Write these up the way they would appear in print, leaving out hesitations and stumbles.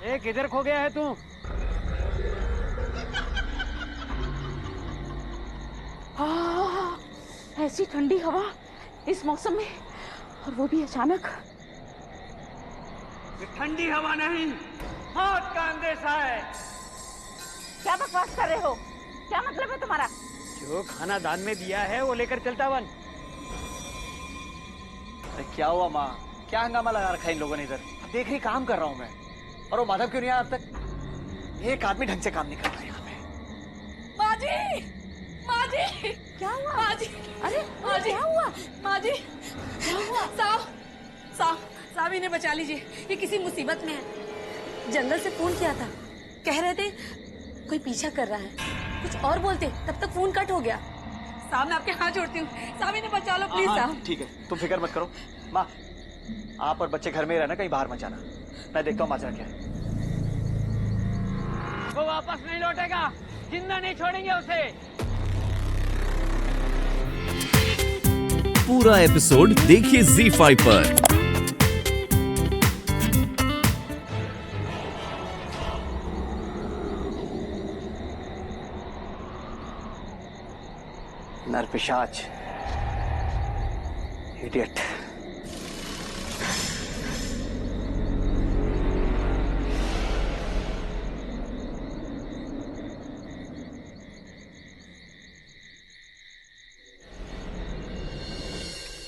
ए, किधर खो गया है तू? ऐसी ठंडी हवा इस मौसम में, और वो भी अचानक। ये ठंडी हवा नहीं, मौत का अंदेशा है। क्या बकवास कर रहे हो? क्या मतलब है तुम्हारा? जो खाना दान में दिया है वो लेकर चलता बन। अरे क्या हुआ माँ? क्या हंगामा लगा रखा है इन लोगों ने इधर? देख रही काम कर रहा हूँ मैं, और वो माधव क्यों नहीं आया अब तक? एक आदमी ढंग से काम नहीं कर रहा यहाँ पे। माँ जी, माँ जी, क्या हुआ? माँ जी, अरे माँ जी, क्या हुआ? माँ जी, क्या हुआ? साहब इन्हें बचा लीजिए, ये किसी मुसीबत में है। जंगल से फोन किया था, कह रहे थे कोई पीछा कर रहा है। कुछ और बोलते तब तक फोन कट हो गया। साहब मैं आपके हाथ जोड़ती हूँ, साहब इन्हें बचा लो प्लीज। साहब ठीक है, तुम फिक्र मत करो माँ, आप और बच्चे घर में ही रहना, कहीं बाहर मत जाना। मैं देखता हूँ माजरा क्या है। वो वापस नहीं लौटेगा, जिंदा नहीं छोड़ेंगे उसे। पूरा एपिसोड देखिए ZEE5 पर। नरपिशाच, इडियट।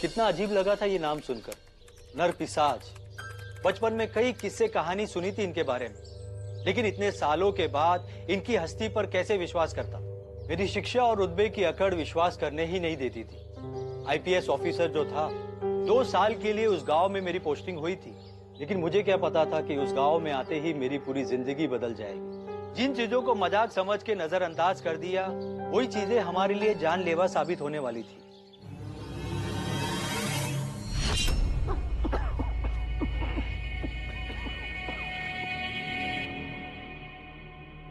कितना अजीब लगा था ये नाम सुनकर, नरपिशाच। बचपन में कई किस्से कहानी सुनी थी इनके बारे में, लेकिन इतने सालों के बाद इनकी हस्ती पर कैसे विश्वास करता। मेरी शिक्षा और रुतबे की अकड़ विश्वास करने ही नहीं देती थी। IPS ऑफिसर जो था, 2 साल के लिए उस गांव में मेरी पोस्टिंग हुई थी, लेकिन मुझे क्या पता था कि उस गांव में आते ही मेरी पूरी जिंदगी बदल जाएगी। जिन चीजों को मजाक समझ के नजरअंदाज कर दिया, वही चीजें हमारे लिए जानलेवा साबित होने वाली थी।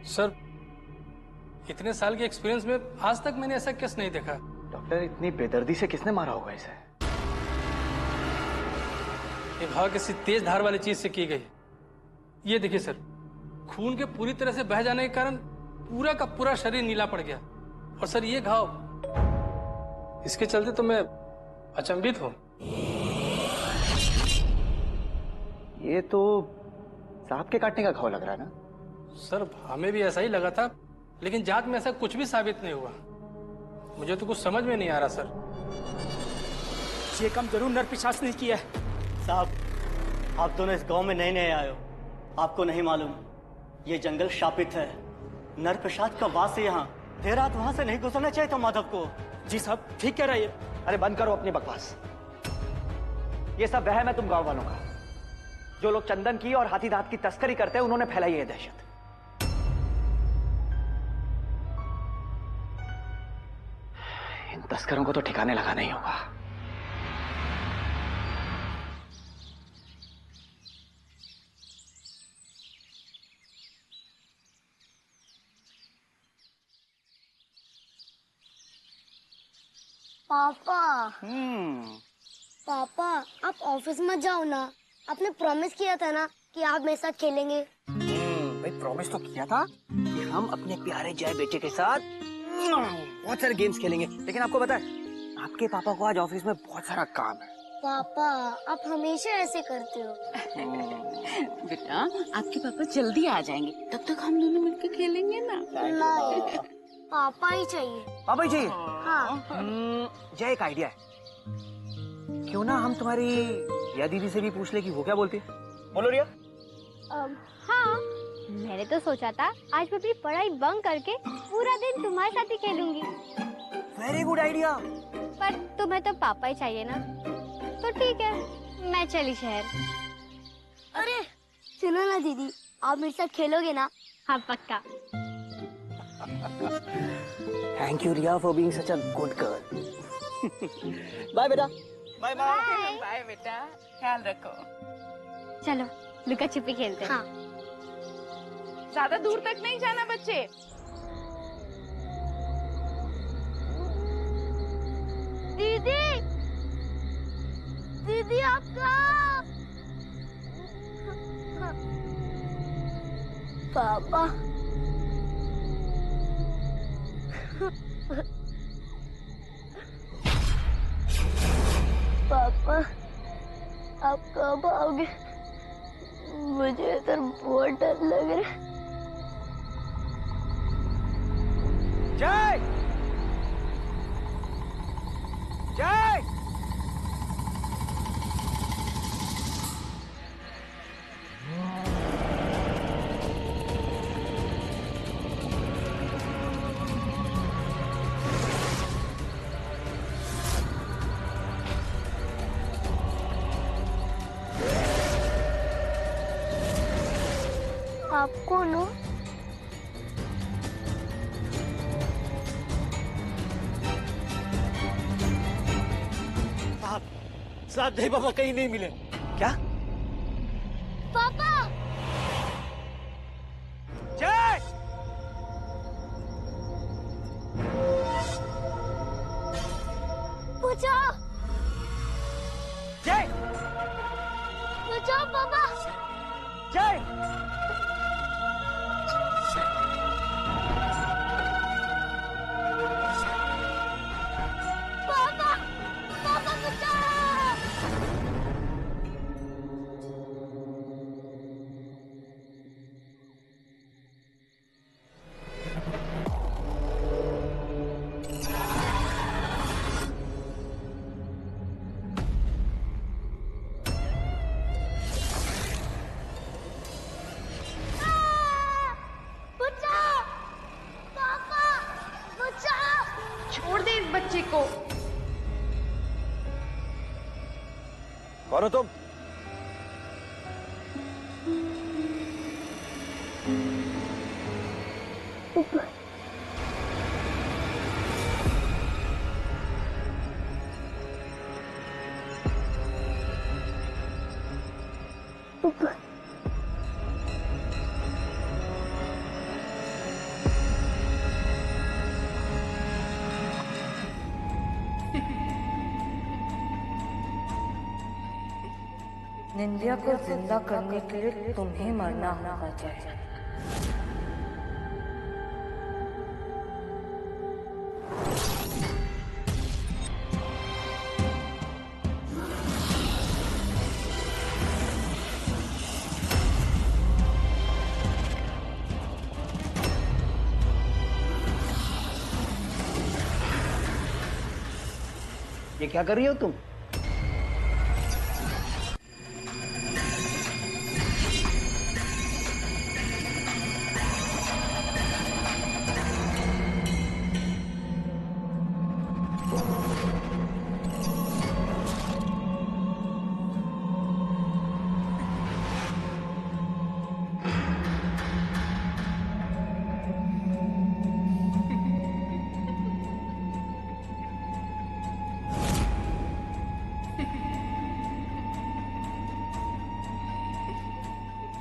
सर, इतने साल के एक्सपीरियंस में आज तक मैंने ऐसा केस नहीं देखा। डॉक्टर, इतनी बेदर्दी से किसने मारा होगा इसे? ये घाव किसी तेज धार वाली चीज से की गई। ये देखिए सर, खून के पूरी तरह से बह जाने के कारण पूरा का पूरा शरीर नीला पड़ गया। और सर ये घाव, इसके चलते तो मैं अचंभित हूं। ये तो सांप के काटने का घाव लग रहा है ना? सर हमें भी ऐसा ही लगा था, लेकिन जांच में ऐसा कुछ भी साबित नहीं हुआ। मुझे तो कुछ समझ में नहीं आ रहा सर। ये काम जरूर नरपिशाच ने किया है। साहब, आप दोनों इस गांव में नए नए आए हो, आपको नहीं मालूम ये जंगल शापित है। नरपिशाच का वास है यहाँ। देर रात वहां से नहीं गुजरना चाहिए था माधव को। जी साहब, ठीक कह रहा है ये। अरे बंद करो अपनी बकवास। ये सब वहम है तुम गांव वालों का। जो लोग चंदन की और हाथी दांत की तस्करी करते हैं, उन्होंने फैलाई ये दहशत। इन तस्करों को तो ठिकाने लगाना ही होगा। पापा पापा, आप ऑफिस मत जाओ ना। आपने प्रॉमिस किया था ना कि आप मेरे साथ खेलेंगे। भाई प्रॉमिस तो किया था कि हम अपने प्यारे जय बेटे के साथ बहुत सारे गेम्स खेलेंगे, लेकिन आपको पता है आपके पापा को आज ऑफिस में बहुत सारा काम है। पापा, आप हमेशा ऐसे करते हो। बेटा, आपके पापा जल्दी आ जाएंगे, तब तक हम दोनों मिलकर खेलेंगे ना। नहीं, पापा ही चाहिए। पापा ही चाहिए? हाँ। जय, एक आइडिया है। क्यों ना हम तुम्हारी रिया दीदी से भी पूछ ले कि वो क्या बोलती है। बोलो रिया। हाँ, मैंने तो सोचा था आज मैं अपनी पढ़ाई बंक करके पूरा दिन तुम्हारे साथ ही खेलूंगी। Very good idea. पर तुम्हें तो पापा ही चाहिए ना, तो ठीक है, मैं चली शहर। अरे सुनो ना दीदी, आप मेरे साथ खेलोगे ना? हाँ पक्का। Thank you Riya for being such a good girl. Bye बेटा। Bye bye. बाय बेटा, ख्याल रखो। चलो लुका छुपी खेलते हैं। हाँ। ज्यादा दूर तक नहीं जाना बच्चे। दीदी, दीदी आप कहाँ? पापा पापा आप कब आओगे? मुझे इधर बहुत डर लग रहा है। जय जय आप कौन हो? साहब जय बाबा कहीं नहीं मिले। क्या? पापा जय बचाओ जय बचाओ पापा। जय पापा पापा बचाओ। बचाओ पापा बचाओ। छोड़ दे इस बच्चे को। कौन हो तुम? निंदिया को जिंदा करने के लिए तुम्हें मरना होगा जय। ये क्या कर रही हो तुम?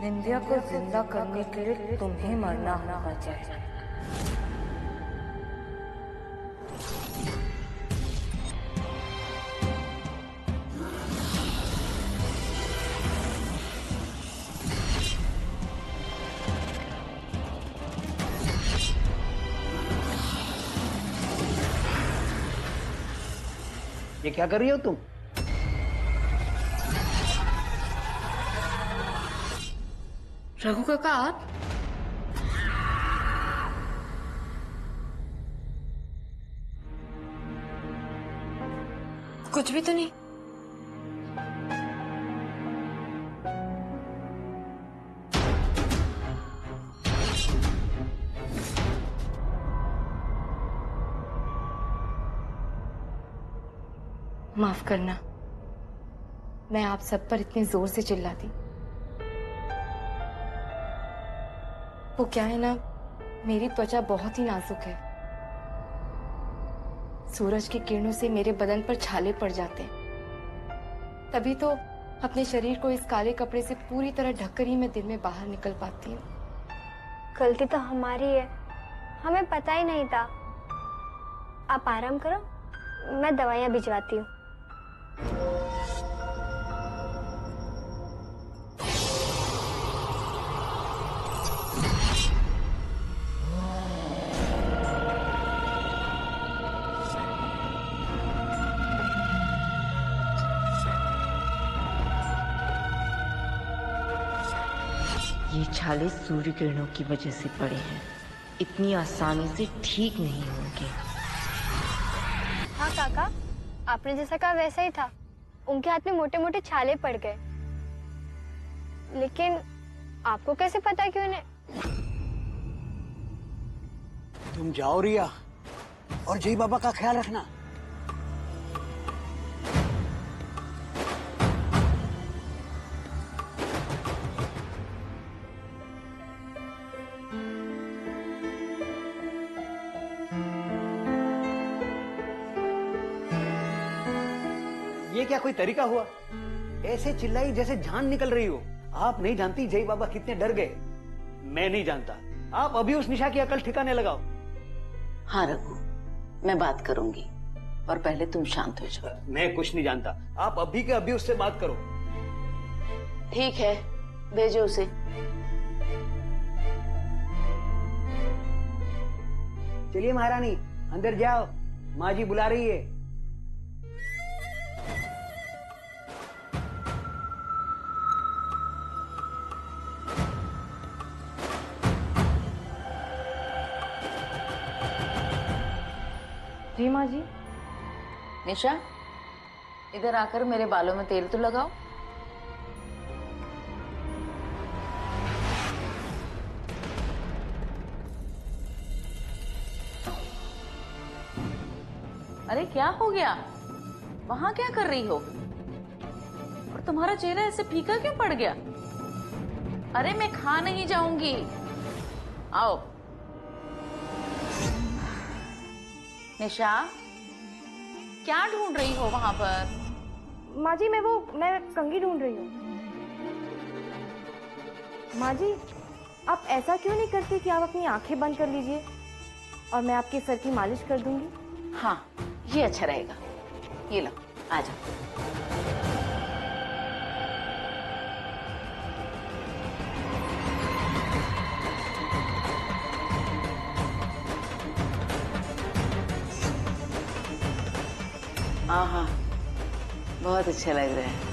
निंदिया को जिंदा करने के लिए तुम्हें मरना होगा जय। ये क्या कर रही हो तुम? रघु काका आप? कुछ भी तो नहीं। माफ करना, मैं आप सब पर इतनी जोर से चिल्लाती। वो क्या है ना, मेरी त्वचा बहुत ही नाजुक है। सूरज की किरणों से मेरे बदन पर छाले पड़ जाते हैं, तभी तो अपने शरीर को इस काले कपड़े से पूरी तरह ढककर ही मैं दिन में बाहर निकल पाती हूँ। गलती तो हमारी है, हमें पता ही नहीं था। आप आराम करो, मैं दवाइयाँ भिजवाती हूँ। ये छाले सूर्य किरणों की वजह से पड़े हैं, इतनी आसानी से ठीक नहीं होंगे। हाँ काका, आपने जैसा कहा वैसा ही था। उनके हाथ में मोटे मोटे छाले पड़ गए, लेकिन आपको कैसे पता कि उन्हें? तुम जाओ रिया, और जय बाबा का ख्याल रखना। ये क्या कोई तरीका हुआ? ऐसे चिल्लाई जैसे जान निकल रही हो। आप नहीं जानती जय बाबा कितने डर गए। मैं नहीं जानता। आप अभी उस निशा की अकल ठिकाने लगाओ। हाँ रघु, मैं बात करूंगी, और पहले तुम शांत हो जाओ। मैं कुछ नहीं जानता। आप अभी के अभी उससे बात करो। ठीक है, भेजो उसे। चलिए महारानी, अंदर जाओ, माँ जी बुला रही है। जी माँ जी। निशा, इधर आकर मेरे बालों में तेल तो लगाओ। अरे क्या हो गया? वहां क्या कर रही हो? और तुम्हारा चेहरा ऐसे फीका क्यों पड़ गया? अरे मैं खा नहीं जाऊंगी, आओ। निशा, क्या ढूंढ रही हो वहां पर? माँ जी, मैं कंघी ढूंढ रही हूँ। माँ जी, आप ऐसा क्यों नहीं करती कि आप अपनी आंखें बंद कर लीजिए और मैं आपके सर की मालिश कर दूंगी। हाँ, ये अच्छा रहेगा। ये लो, आ जाओ। हाँ, बहुत अच्छा लग रहा है।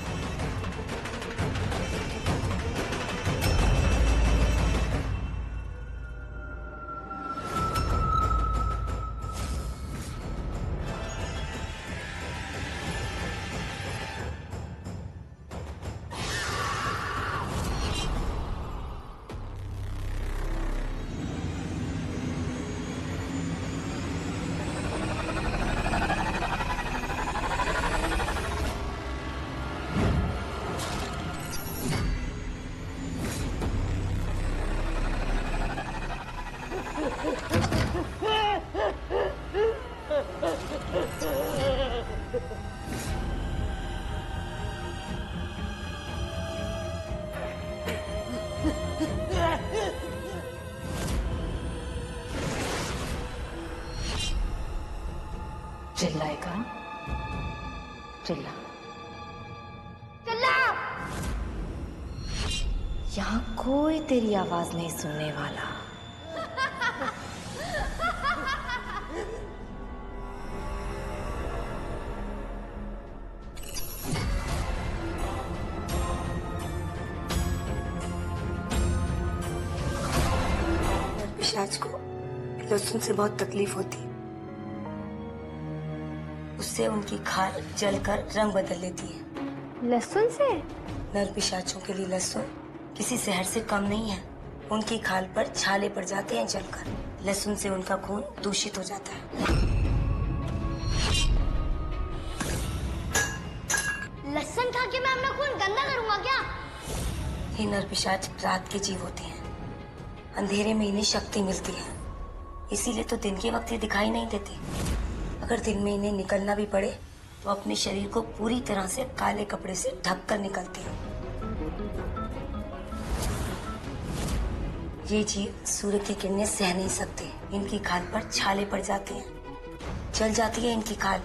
चिल्लाएगा? चिल्ला। यहाँ कोई तेरी आवाज नहीं सुनने वाला। पिशाच को लहसुन से बहुत तकलीफ होती, उससे उनकी खाल जलकर रंग बदल लेती है। लहसुन से? नर पिशाचों के लिए लहसुन किसी जहर से कम नहीं है। उनकी खाल पर छाले पड़ जाते हैं जलकर। लहसुन से उनका खून दूषित हो जाता है। लहसुन खा के मैं अपना खून गंदा करूंगा क्या? ये नर पिशाच रात के जीव होते हैं। अंधेरे में इन्हें शक्ति मिलती है, इसीलिए तो दिन के वक्त ये दिखाई नहीं देते। अगर दिन में इन्हें निकलना भी पड़े तो अपने शरीर को पूरी तरह से काले कपड़े से ढक कर निकलते हैं। ये जीव सूर्य की किरणें सह नहीं सकते। इनकी खाल पर छाले पड़ जाते हैं, जल जाती है इनकी खाल।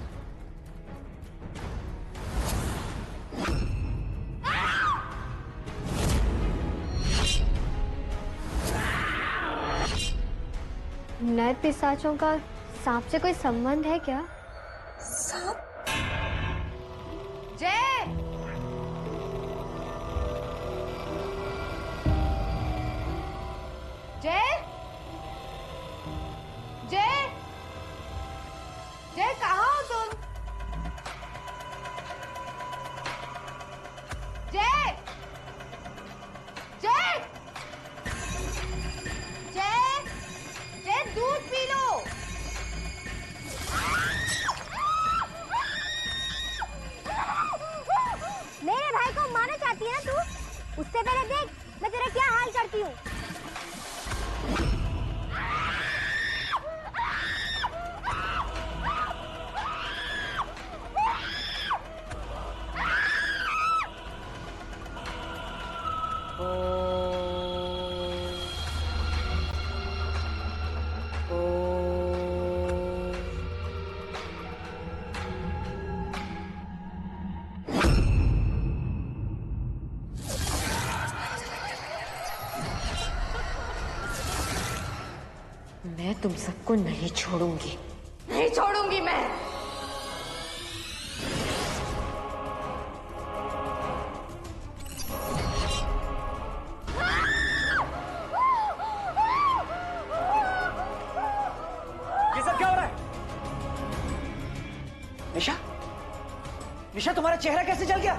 नर पिशाचों का सांप से कोई संबंध है क्या? सांप? जय! उससे पहले देख मैं तेरा क्या हाल करती हूँ। मैं तुम सबको नहीं छोड़ूंगी। नहीं छोड़ूंगी मैं। ये सब क्या हो रहा है? निशा, निशा तुम्हारा चेहरा कैसे जल गया?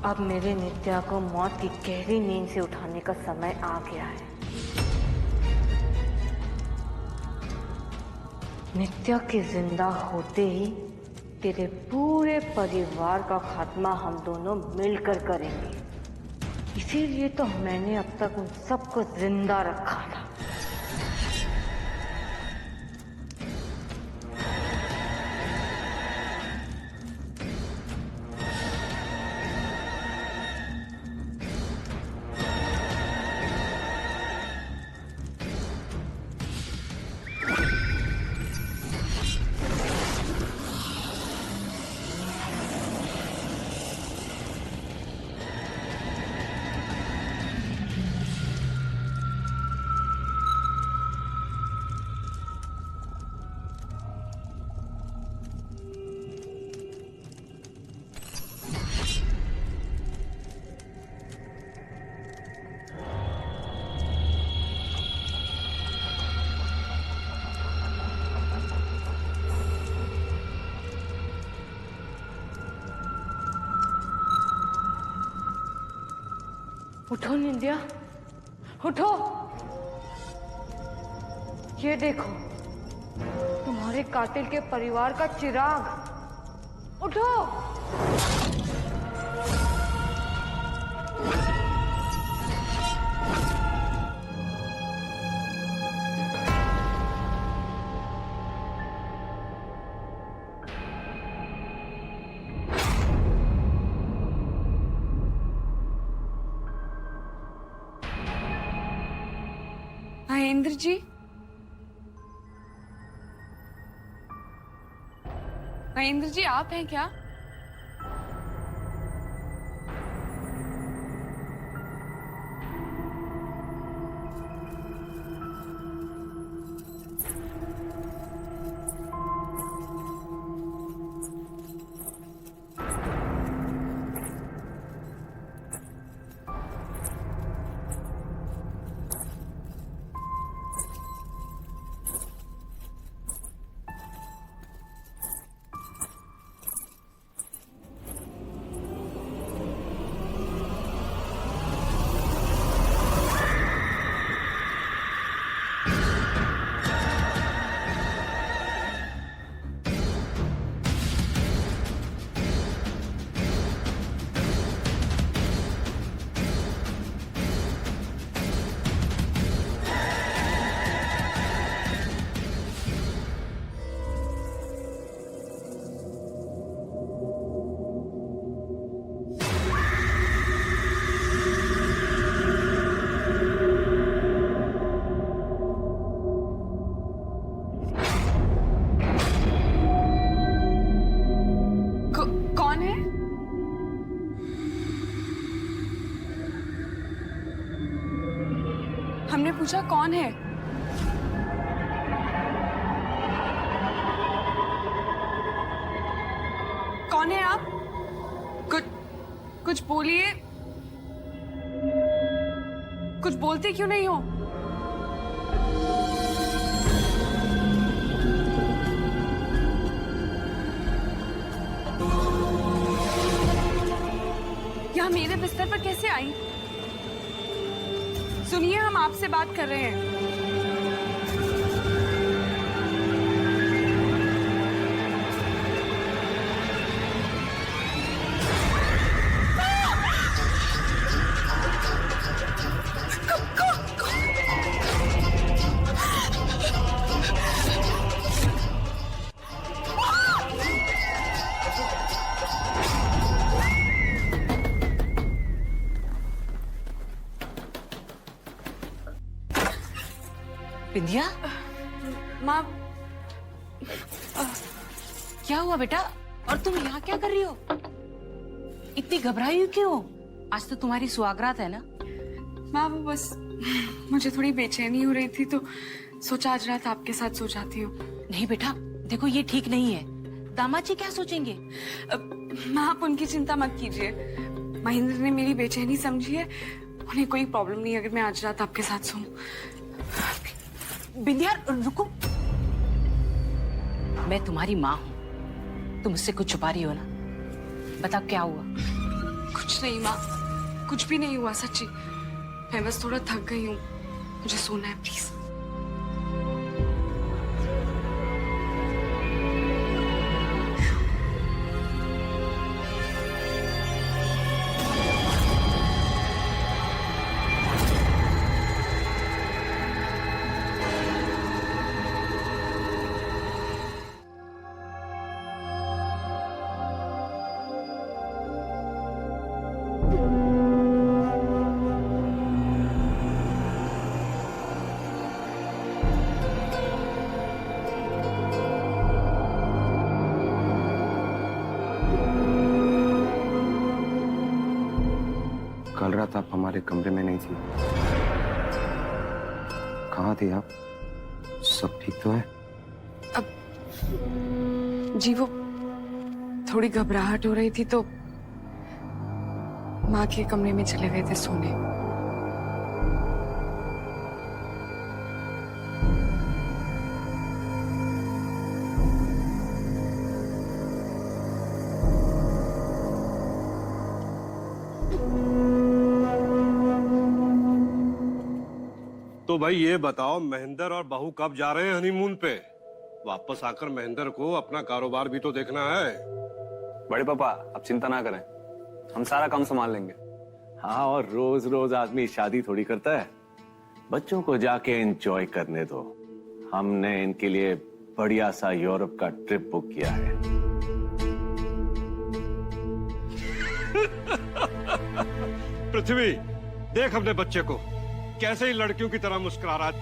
अब मेरे नित्या को मौत की गहरी नींद से उठाने का समय आ गया है। नित्या के जिंदा होते ही तेरे पूरे परिवार का खात्मा हम दोनों मिलकर करेंगे। इसीलिए तो मैंने अब तक उन सबको जिंदा रखा था। उठो निंदिया, उठो। ये देखो तुम्हारे कातिल के परिवार का चिराग। उठो। महेंद्र जी, महेंद्र जी आप हैं क्या? हमने पूछा कौन है? कौन है आप? कुछ बोलिए। कुछ बोलते क्यों नहीं हो? यहाँ मेरे बिस्तर पर कैसे आई? सुनिए, हम आपसे बात कर रहे हैं। बिंदिया, माँ, क्या हुआ बेटा? और तुम यहाँ क्या कर रही हो? इतनी घबराई हुई क्यों? आज तो तुम्हारी सुहागरात है ना? माँ वो बस मुझे थोड़ी बेचैनी हो रही थी तो सोचा आज रात आपके साथ सो जाती हूँ। नहीं बेटा, देखो ये ठीक नहीं है। दामाद जी क्या सोचेंगे? माँ आप उनकी चिंता मत कीजिए। महेंद्र ने मेरी बेचैनी समझी है, उन्हें कोई प्रॉब्लम नहीं अगर मैं आज रात आपके साथ सोऊं। बिंदिया रुको, मैं तुम्हारी माँ हूँ, तुम मुझसे कुछ छुपा रही हो ना? बता क्या हुआ? कुछ नहीं माँ, कुछ भी नहीं हुआ सच्ची। मैं बस थोड़ा थक गई हूँ, मुझे सोना है प्लीज। कल रात आप हमारे कमरे में नहीं थी, कहाँ थी आप? सब ठीक तो है? जी वो थोड़ी घबराहट हो रही थी तो माँ के कमरे में चले गए थे सोने। तो भाई ये बताओ, महेंद्र और बहू कब जा रहे हैं हनीमून पे? वापस आकर महेंद्र को अपना कारोबार भी तो देखना है। बड़े पापा आप चिंता ना करें, हम सारा काम संभाल लेंगे। हाँ, और रोज रोज आदमी शादी थोड़ी करता है, बच्चों को जाके एंजॉय करने दो। हमने इनके लिए बढ़िया सा यूरोप का ट्रिप बुक किया है। पृथ्वी, देख अपने बच्चे को कैसे ही लड़कियों की तरह मुस्कुरा रहा है।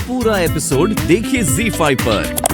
पूरा एपिसोड देखिए ZEE5 पर।